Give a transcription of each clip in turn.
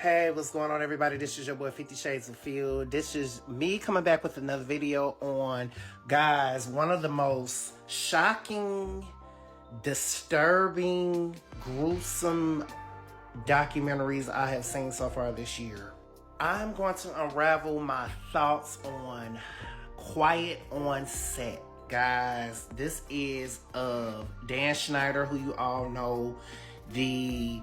Hey, what's going on, everybody? This is your boy 50 Shades of Field. This is me coming back with another video on, guys, one of the most shocking, disturbing, gruesome documentaries I have seen so far this year. I'm going to unravel my thoughts on Quiet on Set. Guys, this is of Dan Schneider, who you all know, the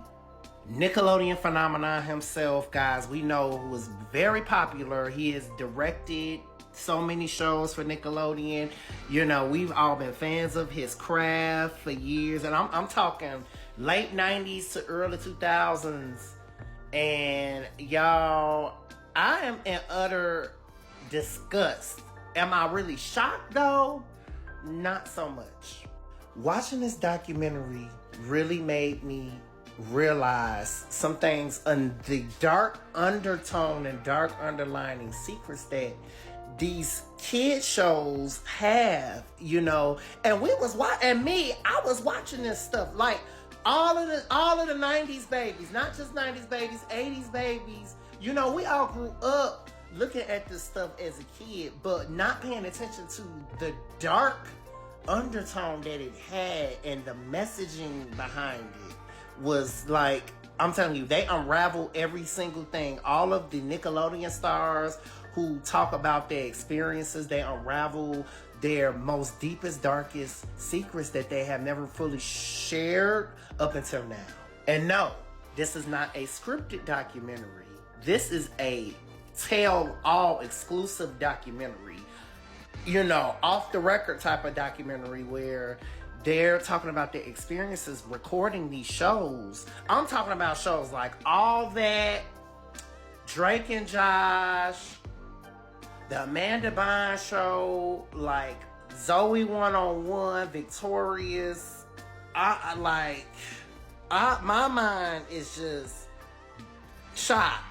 Nickelodeon phenomenon himself. Guys, we know who is very popular. He has directed so many shows for Nickelodeon. You know, we've all been fans of his craft for years, and I'm talking late 90s to early 2000s. And y'all, I am in utter disgust. Am I really shocked though? Not so much. Watching this documentary really made me realize some things on the dark undertone and dark underlining secrets that these kid shows have, you know. And I was watching this stuff, like all of the 90s babies, not just 90s babies, 80s babies. You know, we all grew up looking at this stuff as a kid, but not paying attention to the dark undertone that it had and the messaging behind it was like, I'm telling you, they unravel every single thing. All of the Nickelodeon stars who talk about their experiences, they unravel their most deepest, darkest secrets that they have never fully shared up until now. And no, this is not a scripted documentary. This is a tell-all exclusive documentary. You know, off the record type of documentary where they're talking about their experiences recording these shows. I'm talking about shows like All That, Drake and Josh, The Amanda Bynes Show, like Zoe 101, Victorious. My mind is just shocked.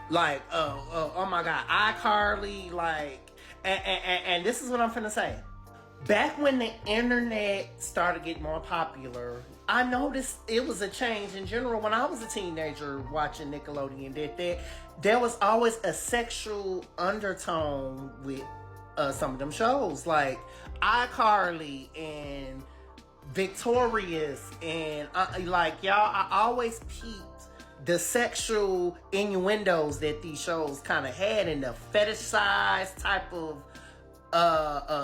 Like, oh my God, iCarly, like, and this is what I'm finna say. Back when the internet started getting more popular, I noticed it was a change in general. When I was a teenager watching Nickelodeon, that there was always a sexual undertone with some of them shows, like iCarly and Victorious, and like, y'all, I always peeped the sexual innuendos that these shows kind of had, and the fetishized type of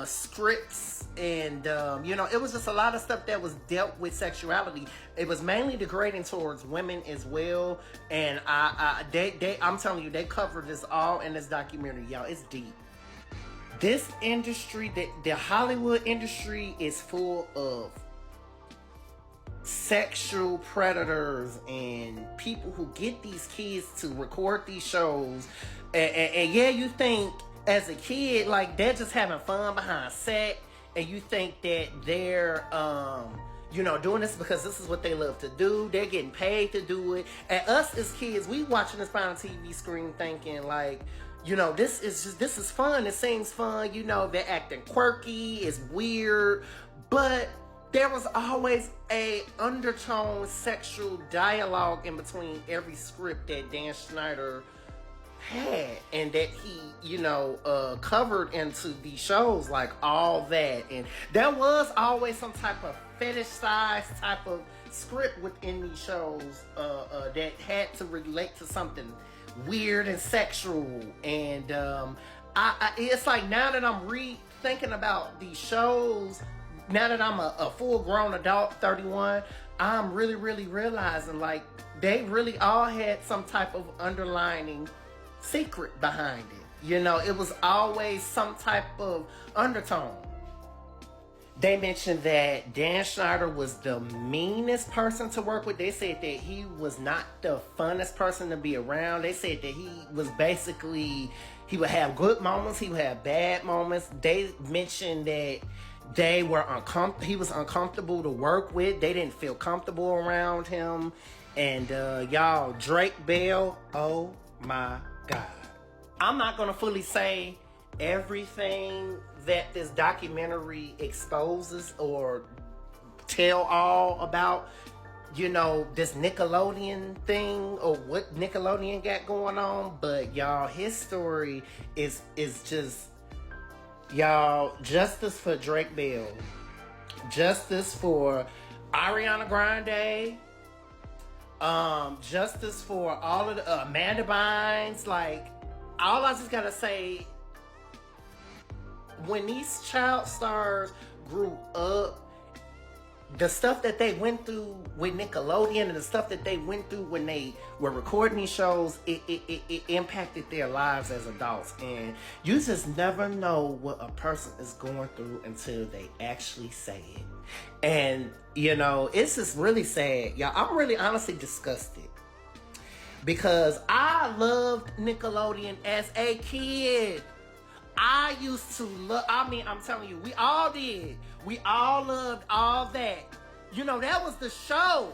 scripts, and you know, it was just a lot of stuff that was dealt with sexuality. It was mainly degrading towards women as well, and I'm telling you, they covered this all in this documentary, y'all. It's deep. This industry, the Hollywood industry, is full of sexual predators and people who get these kids to record these shows, and yeah, you think as a kid, like, they're just having fun behind set, and you think that they're, you know, doing this because this is what they love to do. They're getting paid to do it. And us as kids, we watching this on TV screen thinking, like, you know, this is fun. It seems fun. You know, they're acting quirky. It's weird. But there was always a undertone sexual dialogue in between every script that Dan Schneider had, and that he, you know, covered into these shows, like All That. And there was always some type of fetish-sized type of script within these shows that had to relate to something weird and sexual. And it's like, now that I'm rethinking about these shows, now that I'm a full-grown adult, 31, I'm really realizing, like, they really all had some type of underlining secret behind it. You know, it was always some type of undertone. They mentioned that Dan Schneider was the meanest person to work with. They said that he was not the funnest person to be around. They said that he was basically, he would have good moments, he would have bad moments. They mentioned that he was uncomfortable to work with. They didn't feel comfortable around him. And y'all, Drake Bell, oh my God. I'm not gonna fully say everything that this documentary exposes or tell all about this Nickelodeon thing or what Nickelodeon got going on, but y'all, his story is just, y'all, justice for Drake Bell, justice for Ariana Grande, justice for all of the Amanda Bynes. Like, all I just gotta say, when these child stars grew up, the stuff that they went through with Nickelodeon and the stuff that they went through when they were recording these shows, it impacted their lives as adults. And you just never know what a person is going through until they actually say it. And, it's just really sad. Y'all, I'm really honestly disgusted. Because I loved Nickelodeon as a kid. I used to love, I'm telling you, we all did. We all loved all that. That was the show.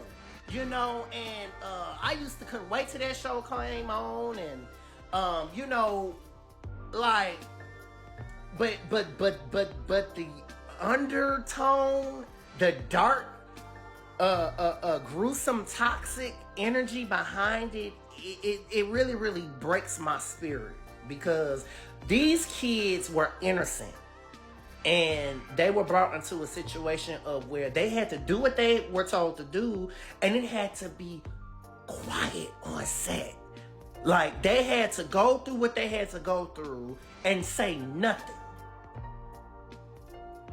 And I used to couldn't wait till that show came on, and like, but the undertone, the dark, gruesome, toxic energy behind it really, really breaks my spirit, because these kids were innocent, and they were brought into a situation of where they had to do what they were told to do, and it had to be quiet on set. Like, they had to go through what they had to go through and say nothing,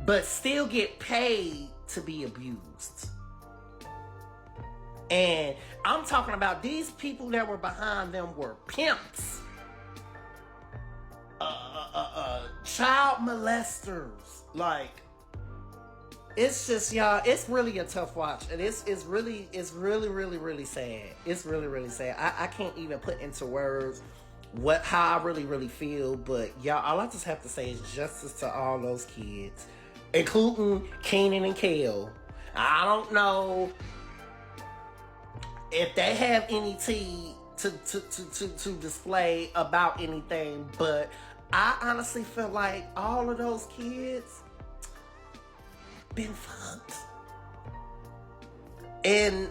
but still get paid to be abused. And I'm talking about these people that were behind them were pimps, child molesters. Like, it's just, y'all, it's really a tough watch, and it's really, really sad. It's really, really sad. I can't even put into words how I really, really feel. But y'all, all I just have to say is justice to all those kids, including Keenan and Kel. I don't know if they have any tea to display about anything, but I honestly feel like all of those kids been fucked. And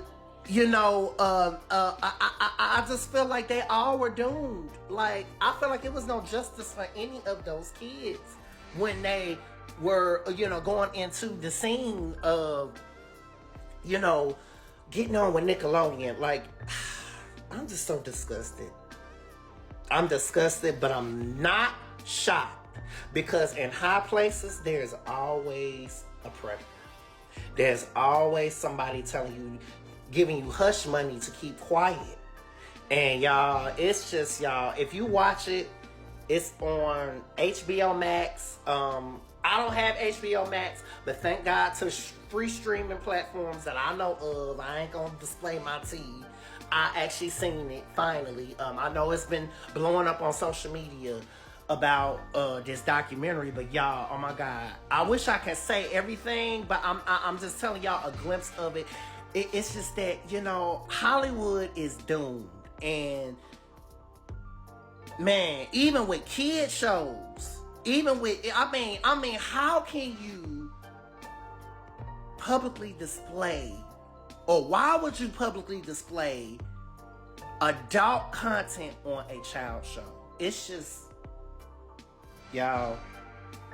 I just feel like they all were doomed. Like, I feel like it was no justice for any of those kids when they were, going into the scene of, getting on with Nickelodeon. Like, I'm just so disgusted. I'm disgusted, but I'm not shocked, because in high places, there's always a predator. There's always somebody giving you hush money to keep quiet. And y'all, it's just, y'all, if you watch it, it's on HBO Max. I don't have HBO Max, but thank God to free streaming platforms that I know of. I ain't gonna display my tea. I actually seen it finally. I know it's been blowing up on social media about this documentary, but y'all, oh my God, I wish I could say everything, but I'm just telling y'all a glimpse of it. It's just that, Hollywood is doomed. And man, even with kid shows, how can you publicly display, or why would you publicly display adult content on a child show? It's just, y'all,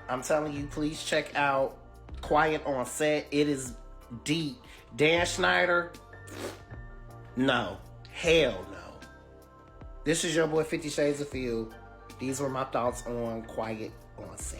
I'm telling you, please check out Quiet on Set. It is deep. Dan Schneider, no. Hell no. This is your boy 50 Shades of Field. These were my thoughts on Quiet on Set.